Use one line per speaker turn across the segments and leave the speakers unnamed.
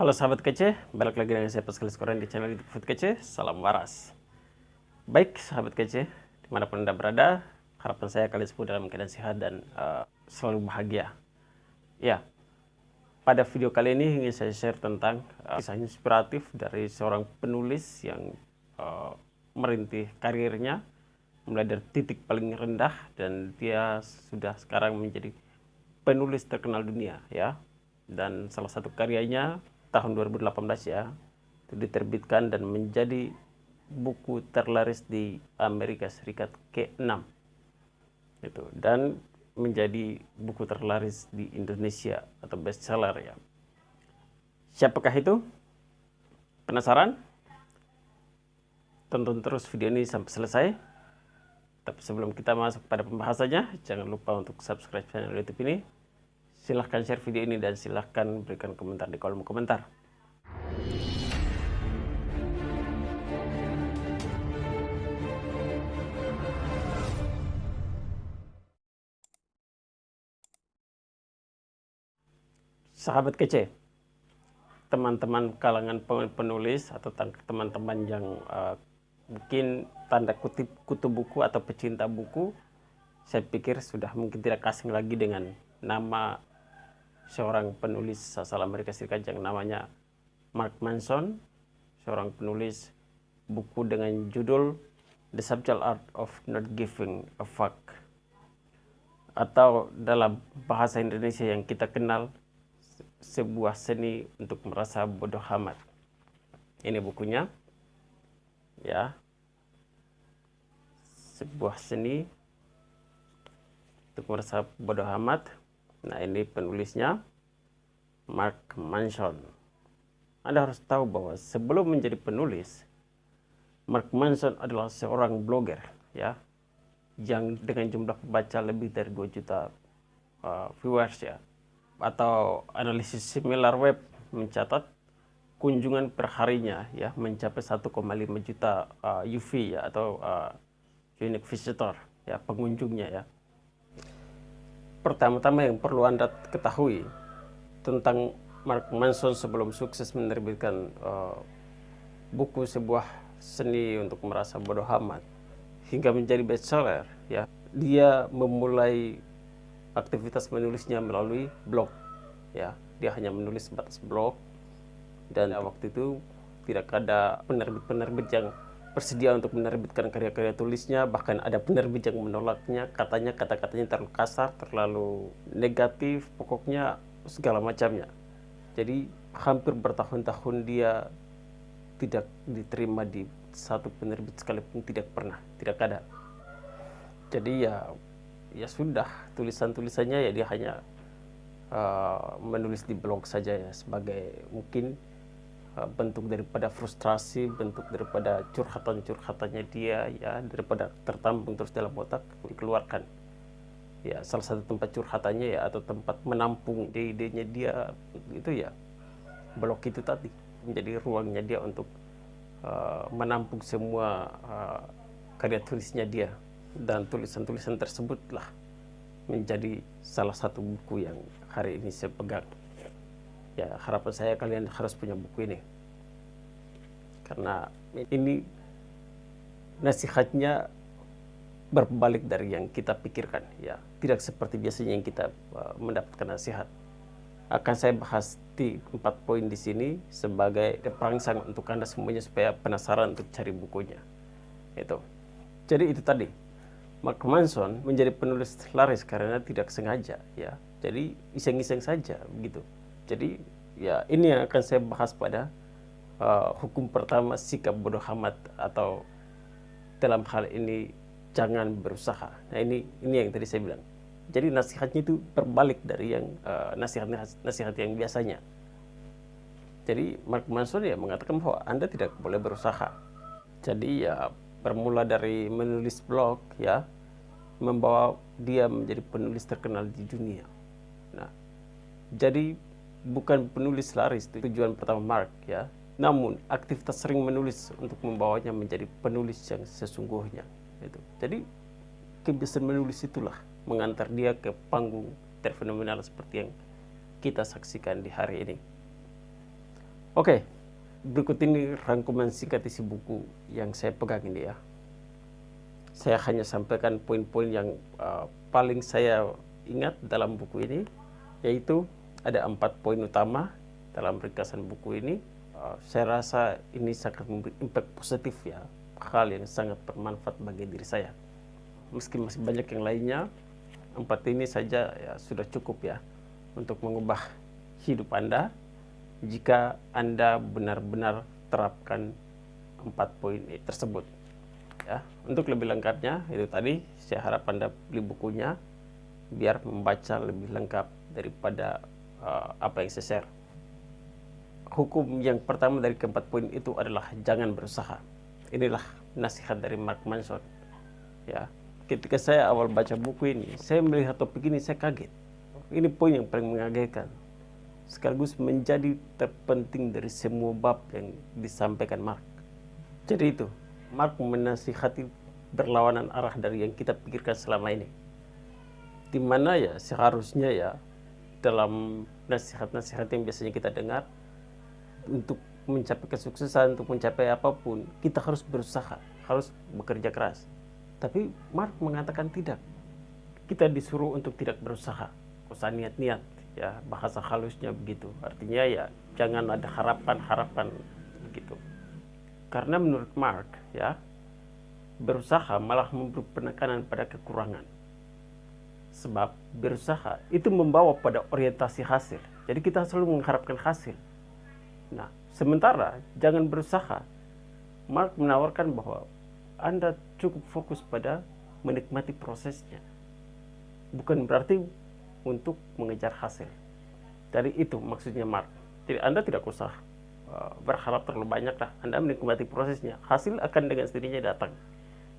Halo sahabat kece, balik lagi dengan saya Pascal Skoran di channel YouTube Food Kece. Salam waras. Baik sahabat kece, dimanapun Anda berada, harapan saya kalian semua dalam keadaan sehat dan selalu bahagia. Ya, pada video kali ini ingin saya share tentang kisah inspiratif dari seorang penulis yang merintih karirnya mulai dari titik paling rendah dan dia sudah sekarang menjadi penulis terkenal dunia ya. Dan salah satu karyanya tahun 2018 ya, itu diterbitkan dan menjadi buku terlaris di Amerika Serikat ke-6 itu, dan menjadi buku terlaris di Indonesia atau bestseller ya. Siapakah itu? Penasaran? Tonton terus video ini sampai selesai. Tapi sebelum kita masuk pada pembahasannya, jangan lupa untuk subscribe channel YouTube ini. Silahkan share video ini dan silahkan berikan komentar di kolom komentar. Sahabat kece, teman-teman kalangan penulis atau teman-teman yang mungkin tanda kutip kutu buku atau pecinta buku, saya pikir sudah mungkin tidak asing lagi dengan nama seorang penulis asal Amerika Serikat yang namanya Mark Manson, seorang penulis buku dengan judul The Subtle Art of Not Giving a Fuck, atau dalam bahasa Indonesia yang kita kenal, sebuah seni untuk merasa bodoh amat. Ini bukunya ya, sebuah seni untuk merasa bodoh amat. Nah, ini penulisnya Mark Manson. Anda harus tahu bahwa sebelum menjadi penulis, Mark Manson adalah seorang blogger ya, yang dengan jumlah pembaca lebih dari 2 juta viewers ya. Atau analisis similar web mencatat kunjungan perharinya ya mencapai 1,5 juta UV ya, atau unique visitor ya, pengunjungnya ya. Pertama-tama yang perlu Anda ketahui tentang Mark Manson sebelum sukses menerbitkan buku sebuah seni untuk merasa bodoh amat hingga menjadi bestseller ya, dia memulai aktivitas menulisnya melalui blog ya. Dia hanya menulis sebatas blog, dan waktu itu tidak ada penerbit-penerbit yang bersedia untuk menerbitkan karya-karya tulisnya. Bahkan ada penerbit yang menolaknya, katanya kata-katanya terlalu kasar, terlalu negatif, pokoknya segala macamnya. Jadi hampir bertahun-tahun dia tidak diterima di satu penerbit sekalipun, tidak ada. Jadi ya sudah, tulisan-tulisannya ya dia hanya menulis di blog saja ya, sebagai mungkin bentuk daripada frustrasi, bentuk daripada curhatan-curhatannya dia ya, daripada tertampung terus dalam otak, dikeluarkan ya. Salah satu tempat curhatannya ya, atau tempat menampung ide-idenya dia itu ya, blog itu tadi menjadi ruangnya dia untuk menampung semua karya tulisnya dia. Dan tulisan-tulisan tersebutlah menjadi salah satu buku yang hari ini saya pegang ya. Harapan saya kalian harus punya buku ini, karena ini nasihatnya berbalik dari yang kita pikirkan ya, tidak seperti biasanya yang kita mendapatkan nasihat. Akan saya bahas di 4 poin di sini sebagai perangsang untuk Anda semuanya supaya penasaran untuk cari bukunya itu. Jadi itu tadi, Mark Manson menjadi penulis laris karena tidak sengaja ya. Jadi iseng-iseng saja begitu. Jadi ya, ini yang akan saya bahas pada hukum pertama sikap bodoh amat, atau dalam hal ini jangan berusaha. Nah, ini yang tadi saya bilang. Jadi nasihatnya itu berbalik dari yang nasihat yang biasanya. Jadi Mark Manson ya mengatakan bahwa Anda tidak boleh berusaha. Jadi ya bermula dari menulis blog ya, membawa dia menjadi penulis terkenal di dunia. Nah, jadi bukan penulis laris tujuan pertama Mark ya, namun aktivitas sering menulis untuk membawanya menjadi penulis yang sesungguhnya itu. Jadi kebiasaan menulis itulah mengantar dia ke panggung terfenomenal seperti yang kita saksikan di hari ini. Oke, berikut ini rangkuman singkat isi buku yang saya pegang ini ya. Saya hanya sampaikan poin-poin yang paling saya ingat dalam buku ini, yaitu ada 4 poin utama dalam ringkasan buku ini. Saya rasa ini sangat memberi impact positif ya, hal yang sangat bermanfaat bagi diri saya. Meski masih banyak yang lainnya, 4 ini saja ya sudah cukup ya untuk mengubah hidup Anda jika Anda benar-benar terapkan 4 poin tersebut. Ya, untuk lebih lengkapnya itu tadi saya harap Anda beli bukunya biar membaca lebih lengkap daripada apa yang saya share. Hukum yang pertama dari keempat poin itu adalah jangan berusaha. Inilah nasihat dari Mark Manson. Ya, ketika saya awal baca buku ini, saya melihat topik ini saya kaget. Ini poin yang paling mengagetkan, sekaligus menjadi terpenting dari semua bab yang disampaikan Mark. Jadi itu, Mark menasihati berlawanan arah dari yang kita pikirkan selama ini. Di mana ya seharusnya ya dalam nasihat-nasihat yang biasanya kita dengar, untuk mencapai kesuksesan, untuk mencapai apapun, kita harus berusaha, harus bekerja keras. Tapi Mark mengatakan tidak. Kita disuruh untuk tidak berusaha, usah niat-niat, ya bahasa halusnya begitu. Artinya ya jangan ada harapan-harapan begitu. Karena menurut Mark ya, berusaha malah memberi penekanan pada kekurangan. Sebab berusaha itu membawa pada orientasi hasil. Jadi kita selalu mengharapkan hasil. Nah, sementara jangan berusaha. Mark menawarkan bahwa Anda cukup fokus pada menikmati prosesnya. Bukan berarti untuk mengejar hasil. Dari itu maksudnya Mark. Jadi Anda tidak usah berharap terlalu banyak lah. Anda menikmati prosesnya. Hasil akan dengan sendirinya datang.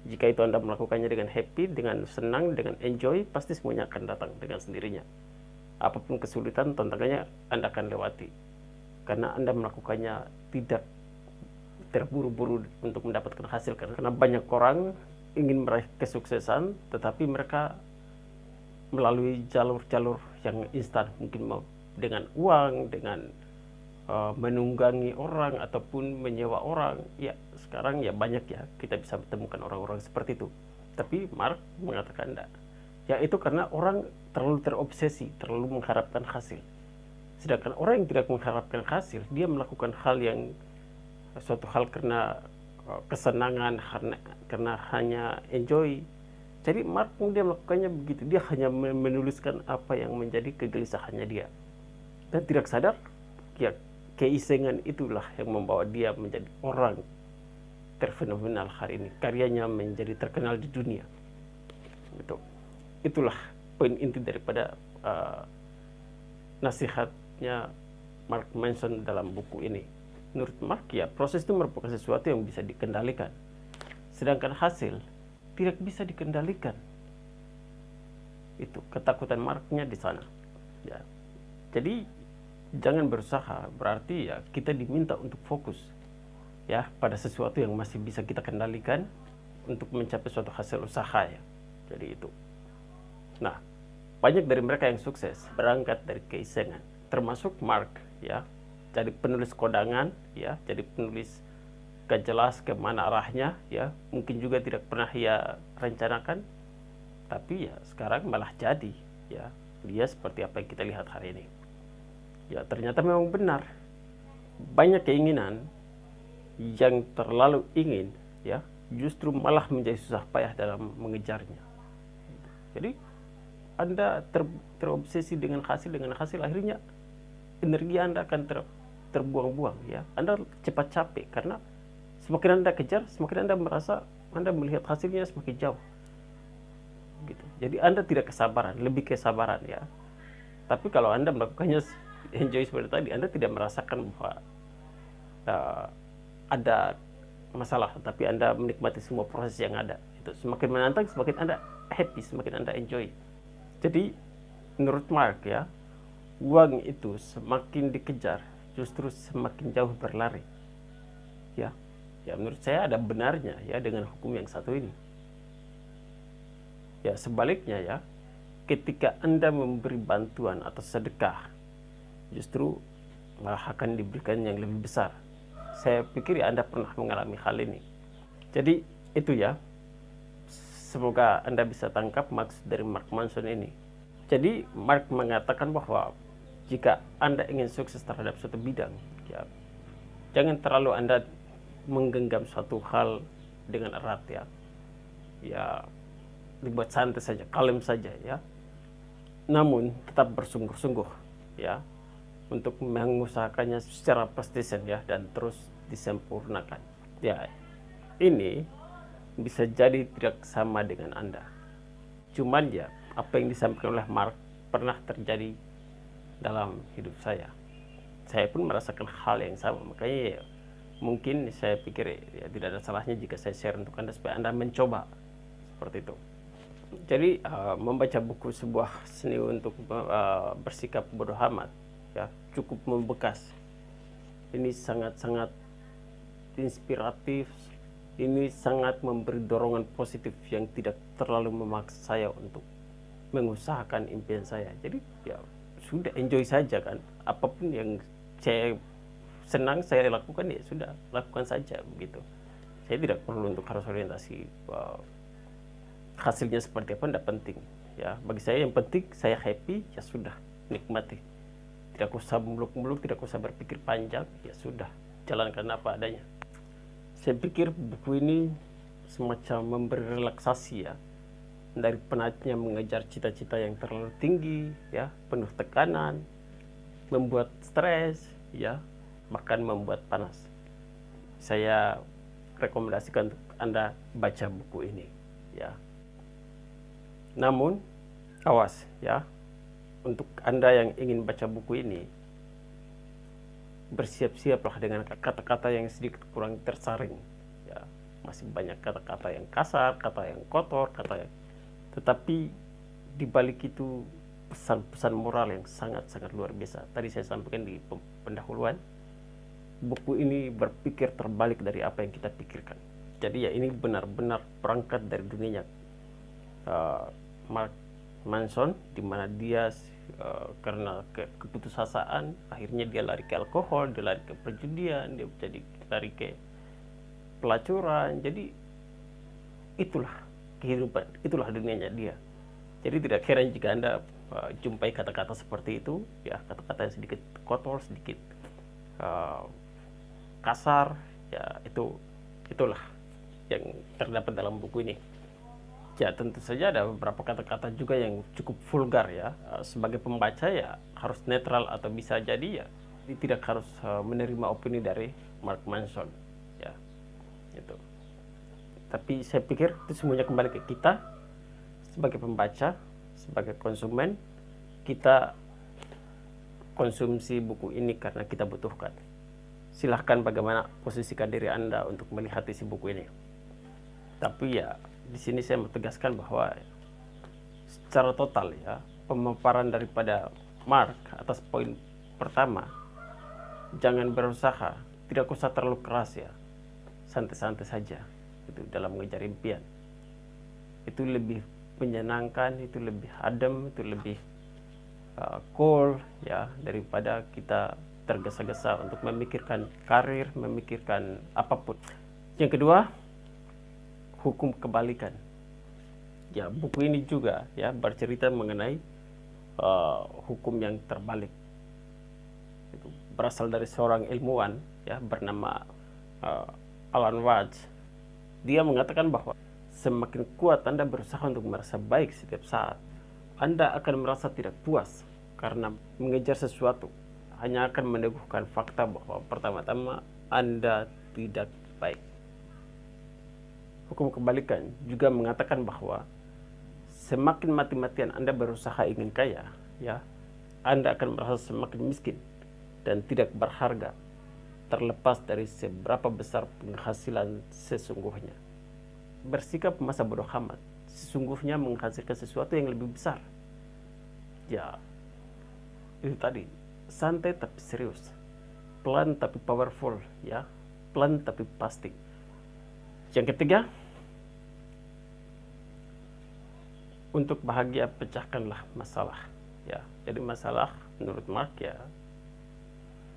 Jika itu Anda melakukannya dengan happy, dengan senang, dengan enjoy, pasti semuanya akan datang dengan sendirinya. Apapun kesulitan, tantangannya Anda akan lewati. Karena Anda melakukannya tidak terburu-buru untuk mendapatkan hasil. Karena banyak orang ingin meraih kesuksesan, tetapi mereka melalui jalur-jalur yang instan. Mungkin dengan uang, dengan menunggangi orang, ataupun menyewa orang. Ya, sekarang ya banyak ya, kita bisa menemukan orang-orang seperti itu. Tapi Mark mengatakan tidak. Ya itu karena orang terlalu terobsesi, terlalu mengharapkan hasil. Sedangkan orang yang tidak mengharapkan hasil, dia melakukan hal yang suatu hal karena kesenangan, karena hanya enjoy. Jadi Mark dia melakukannya begitu. Dia hanya menuliskan apa yang menjadi kegelisahannya dia. Dan tidak sadar, ya keisengan itulah yang membawa dia menjadi orang terfenomenal hari ini. Karyanya menjadi terkenal di dunia. Itulah poin inti daripada nasihatnya Mark Manson dalam buku ini. Menurut Mark ya, proses itu merupakan sesuatu yang bisa dikendalikan. Sedangkan hasil tidak bisa dikendalikan. Itu ketakutan Marknya di sana. Ya. Jadi jangan berusaha, berarti ya kita diminta untuk fokus ya pada sesuatu yang masih bisa kita kendalikan untuk mencapai suatu hasil usaha ya. Jadi itu. Nah, banyak dari mereka yang sukses berangkat dari keisengan, termasuk Mark ya. Jadi penulis kodangan ya, jadi penulis gak jelas kemana arahnya ya, mungkin juga tidak pernah ia rencanakan, tapi ya sekarang malah jadi ya, dia seperti apa yang kita lihat hari ini. Ya ternyata memang benar, banyak keinginan yang terlalu ingin ya justru malah menjadi susah payah dalam mengejarnya. Jadi Anda terobsesi dengan hasil, akhirnya energi Anda akan terbuang-buang ya. Anda cepat capek karena semakin Anda kejar, semakin Anda merasa Anda melihat hasilnya semakin jauh. Gitu. Jadi Anda tidak kesabaran, lebih kesabaran ya. Tapi kalau Anda melakukannya enjoy seperti tadi, Anda tidak merasakan bahwa ada masalah, tapi Anda menikmati semua proses yang ada. Itu semakin menantang, semakin Anda happy, semakin Anda enjoy. Jadi menurut Mark ya, uang itu semakin dikejar justru semakin jauh berlari. Ya, menurut saya ada benarnya ya dengan hukum yang satu ini. Ya sebaliknya ya, ketika Anda memberi bantuan atau sedekah, justru malah akan diberikan yang lebih besar. Saya pikir ya Anda pernah mengalami hal ini. Jadi itu ya, semoga Anda bisa tangkap maksud dari Mark Manson ini. Jadi Mark mengatakan bahwa jika Anda ingin sukses terhadap suatu bidang, ya jangan terlalu Anda menggenggam suatu hal dengan erat ya. Ya dibuat santai saja, kalem saja ya. Namun tetap bersungguh-sungguh ya untuk mengusahakannya secara persisten ya, dan terus disempurnakan. Ya, ini bisa jadi tidak sama dengan Anda. Cuman ya, apa yang disampaikan oleh Mark pernah terjadi dalam hidup saya. Saya pun merasakan hal yang sama, makanya ya, mungkin saya pikir ya tidak ada salahnya jika saya share untuk Anda supaya Anda mencoba seperti itu. Jadi membaca buku sebuah seni untuk bersikap bodoh amat ya cukup membekas. Ini sangat-sangat inspiratif. Ini sangat memberi dorongan positif yang tidak terlalu memaksa saya untuk mengusahakan impian saya. Jadi ya sudah, enjoy saja kan. Apapun yang saya senang saya lakukan, ya sudah, lakukan saja begitu. Saya tidak perlu untuk harus orientasi hasilnya seperti apa, tidak penting ya. Bagi saya yang penting saya happy, ya sudah, nikmati. Tidak usah muluk-muluk, tidak usah berpikir panjang, ya sudah, jalankan apa adanya. Saya pikir buku ini semacam memberi relaksasi ya dari penatnya mengejar cita-cita yang terlalu tinggi ya, penuh tekanan, membuat stres ya, bahkan membuat panas. Saya rekomendasikan untuk Anda baca buku ini ya. Namun awas ya, untuk Anda yang ingin baca buku ini, bersiap-siaplah dengan kata-kata yang sedikit kurang tersaring ya. Masih banyak kata-kata yang kasar, kata yang kotor, kata yang, tetapi di balik itu pesan-pesan moral yang sangat-sangat luar biasa. Tadi saya sampaikan di pendahuluan, buku ini berpikir terbalik dari apa yang kita pikirkan. Jadi ya ini benar-benar berangkat dari dunianya Mark Manson, di mana dia karena keputusasaan akhirnya dia lari ke alkohol, dia lari ke perjudian, dia jadi lari ke pelacuran. Jadi itulah kehidupan, itulah dunianya dia. Jadi tidak heran jika Anda jumpai kata-kata seperti itu ya, kata-kata yang sedikit kotor, sedikit kasar ya, itulah yang terdapat dalam buku ini. Ya tentu saja ada beberapa kata-kata juga yang cukup vulgar ya. Sebagai pembaca ya harus netral, atau bisa jadi ya tidak harus menerima opini dari Mark Manson ya, itu. Tapi saya pikir itu semuanya kembali ke kita sebagai pembaca, sebagai konsumen. Kita konsumsi buku ini karena kita butuhkan. Silahkan bagaimana posisikan diri Anda untuk melihat isi buku ini. Tapi ya di sini saya mau tegaskan bahwa secara total ya, pemaparan daripada Mark atas poin pertama, jangan berusaha, tidak usah terlalu keras ya, santai-santai saja itu dalam mengejar impian. Itu lebih menyenangkan, itu lebih adem, itu lebih cool ya, daripada kita tergesa-gesa untuk memikirkan karir, memikirkan apapun. Yang kedua, hukum kebalikan. Ya, buku ini juga ya bercerita mengenai hukum yang terbalik. Itu berasal dari seorang ilmuwan ya bernama Alan Watts. Dia mengatakan bahwa semakin kuat Anda berusaha untuk merasa baik setiap saat, Anda akan merasa tidak puas karena mengejar sesuatu. Hanya akan meneguhkan fakta bahwa pertama-tama Anda tidak baik. Hukum kebalikan juga mengatakan bahwa semakin mati-matian Anda berusaha ingin kaya, ya, Anda akan merasa semakin miskin dan tidak berharga, terlepas dari seberapa besar penghasilan sesungguhnya. Bersikap masa bodoh amat sesungguhnya menghasilkan sesuatu yang lebih besar. Ya, itu tadi, santai tapi serius, pelan tapi powerful, ya, pelan tapi pasti. Yang ketiga, untuk bahagia pecahkanlah masalah ya. Jadi masalah menurut Mark ya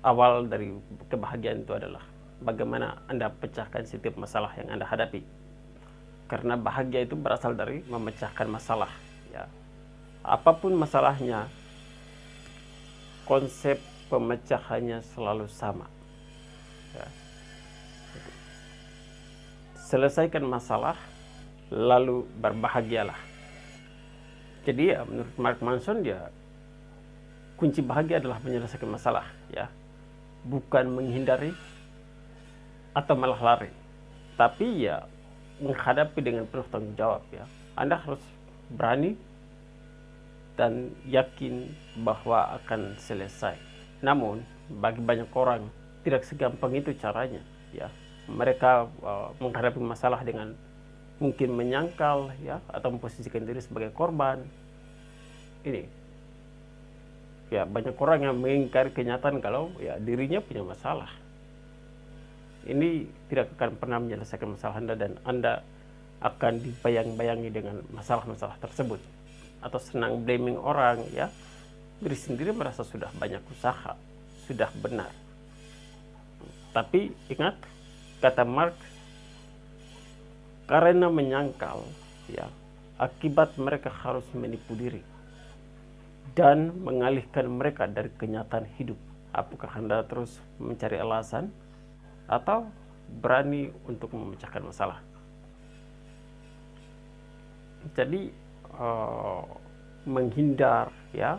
awal dari kebahagiaan itu adalah bagaimana Anda pecahkan setiap masalah yang Anda hadapi. Karena bahagia itu berasal dari memecahkan masalah, ya. Apapun masalahnya, konsep pemecahannya selalu sama, ya. Selesaikan masalah, lalu berbahagialah. Jadi ya, menurut Mark Manson, ya, kunci bahagia adalah menyelesaikan masalah, ya, bukan menghindari atau malah lari, tapi ya menghadapi dengan penuh tanggung jawab, ya. Anda harus berani dan yakin bahwa akan selesai. Namun bagi banyak orang tidak segampang itu caranya, ya. Mereka menghadapi masalah dengan mungkin menyangkal, ya, atau memposisikan diri sebagai korban. Ini, ya, banyak orang yang mengingkari kenyataan kalau ya dirinya punya masalah. Ini tidak akan pernah menyelesaikan masalah Anda, dan Anda akan dibayang-bayangi dengan masalah-masalah tersebut. Atau senang blaming orang, ya. Diri sendiri merasa sudah banyak usaha, sudah benar. Tapi ingat kata Mark, karena menyangkal, ya, akibat mereka harus menipu diri dan mengalihkan mereka dari kenyataan hidup. Apakah Anda terus mencari alasan atau berani untuk memecahkan masalah? Jadi menghindar, ya,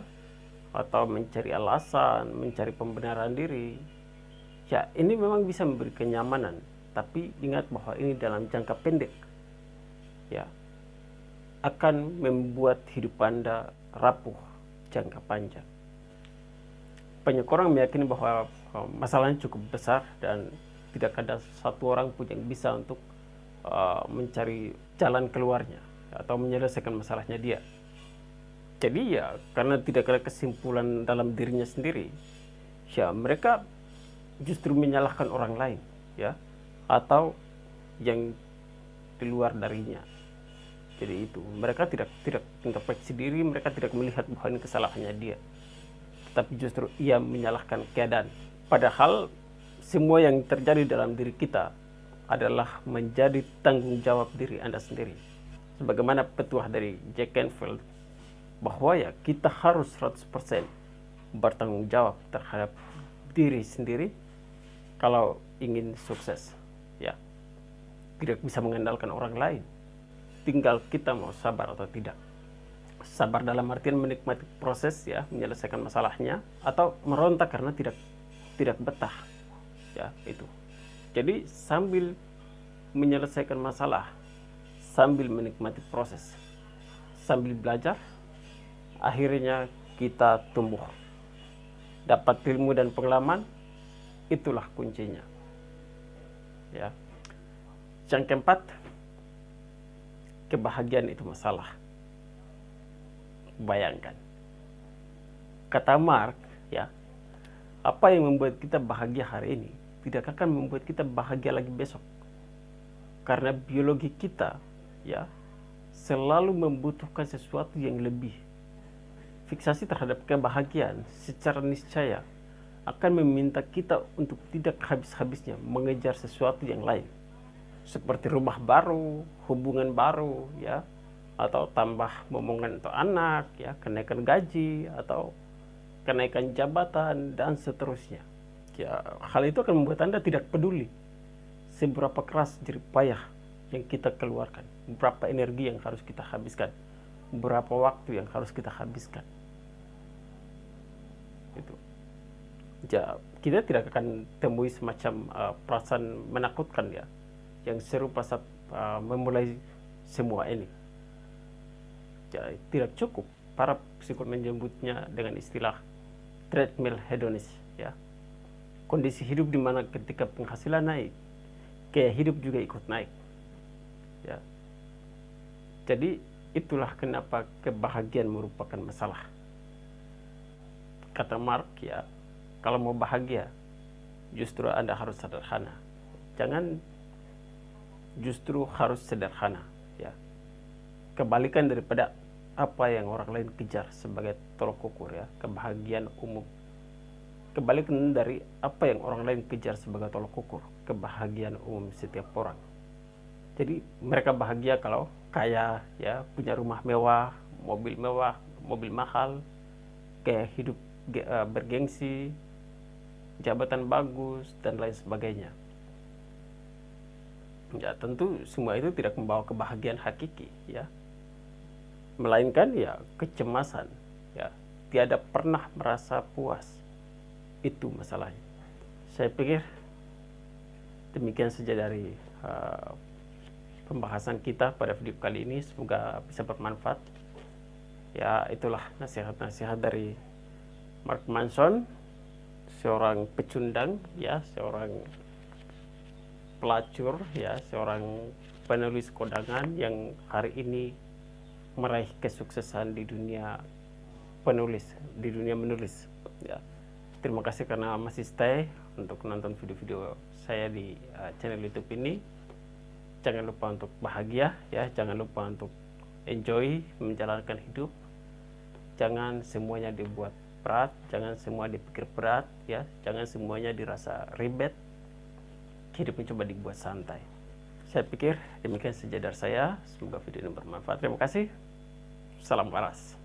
atau mencari alasan, mencari pembenaran diri, ya, ini memang bisa memberi kenyamanan, tapi ingat bahwa ini dalam jangka pendek, ya, akan membuat hidup Anda rapuh jangka panjang. Banyak orang meyakini bahwa masalahnya cukup besar dan tidak ada satu orang pun yang bisa untuk mencari jalan keluarnya atau menyelesaikan masalahnya dia. Jadi ya, karena tidak ada kesimpulan dalam dirinya sendiri, ya mereka justru menyalahkan orang lain, ya, atau yang di luar darinya. Jadi itu, mereka tidak introspeksi diri, mereka tidak melihat bahwa ini kesalahannya dia, tapi justru ia menyalahkan keadaan. Padahal semua yang terjadi dalam diri kita adalah menjadi tanggung jawab diri Anda sendiri. Sebagaimana petuah dari Jack Canfield, bahwa ya kita harus 100% bertanggung jawab terhadap diri sendiri kalau ingin sukses, ya. Tidak bisa mengandalkan orang lain. Tinggal kita mau sabar atau tidak. Sabar dalam artian menikmati proses, ya, menyelesaikan masalahnya, atau meronta karena tidak betah, ya, itu. Jadi sambil menyelesaikan masalah, sambil menikmati proses, sambil belajar, akhirnya kita tumbuh, dapat ilmu dan pengalaman. Itulah kuncinya, ya. Yang keempat, kebahagiaan itu masalah. Bayangkan, kata Mark, ya, apa yang membuat kita bahagia hari ini tidak akan membuat kita bahagia lagi besok, karena biologi kita, ya, selalu membutuhkan sesuatu yang lebih. Fiksasi terhadap kebahagiaan secara niscaya akan meminta kita untuk tidak habis-habisnya mengejar sesuatu yang lain, seperti rumah baru, hubungan baru, ya, atau tambah momongan untuk anak, ya, kenaikan gaji, atau kenaikan jabatan, dan seterusnya. Ya, hal itu akan membuat Anda tidak peduli seberapa keras jerih payah yang kita keluarkan, berapa energi yang harus kita habiskan, berapa waktu yang harus kita habiskan. Itu. Ya, kita tidak akan temui semacam perasaan menakutkan, ya, yang serupa saat memulai semua ini. Ya, tidak cukup. Para psikolog menyebutnya dengan istilah treadmill hedonis, ya. Kondisi hidup di mana ketika penghasilan naik, gaya hidup juga ikut naik, ya. Jadi itulah kenapa kebahagiaan merupakan masalah. Kata Mark, ya, kalau mau bahagia, justru Anda harus sederhana. Jangan justru harus sederhana, ya. Kebalikan daripada apa yang orang lain kejar sebagai tolok ukur, ya, kebahagiaan umum. kebalikan dari apa yang orang lain kejar sebagai tolak ukur kebahagiaan umum setiap orang. Jadi mereka bahagia kalau kaya, ya, punya rumah mewah, mobil mahal, kayak hidup bergengsi, jabatan bagus, dan lain sebagainya. Ya, tentu semua itu tidak membawa kebahagiaan hakiki, ya, melainkan ya kecemasan, ya, tiada pernah merasa puas. Itu masalahnya. Saya pikir demikian saja dari pembahasan kita pada video kali ini. Semoga bisa bermanfaat. Ya, itulah nasihat-nasihat dari Mark Manson, seorang pecundang, ya, seorang pelacur, ya, seorang penulis kondangan yang hari ini meraih kesuksesan di dunia menulis, ya. Terima kasih karena masih stay untuk nonton video-video saya di channel YouTube ini. Jangan lupa untuk bahagia, ya, jangan lupa untuk enjoy menjalankan hidup. Jangan semuanya dibuat berat, jangan semua dipikir berat, ya, jangan semuanya dirasa ribet. Hidupnya coba dibuat santai. Saya pikir demikian saja dari saya. Semoga video ini bermanfaat. Terima kasih. Salam waras.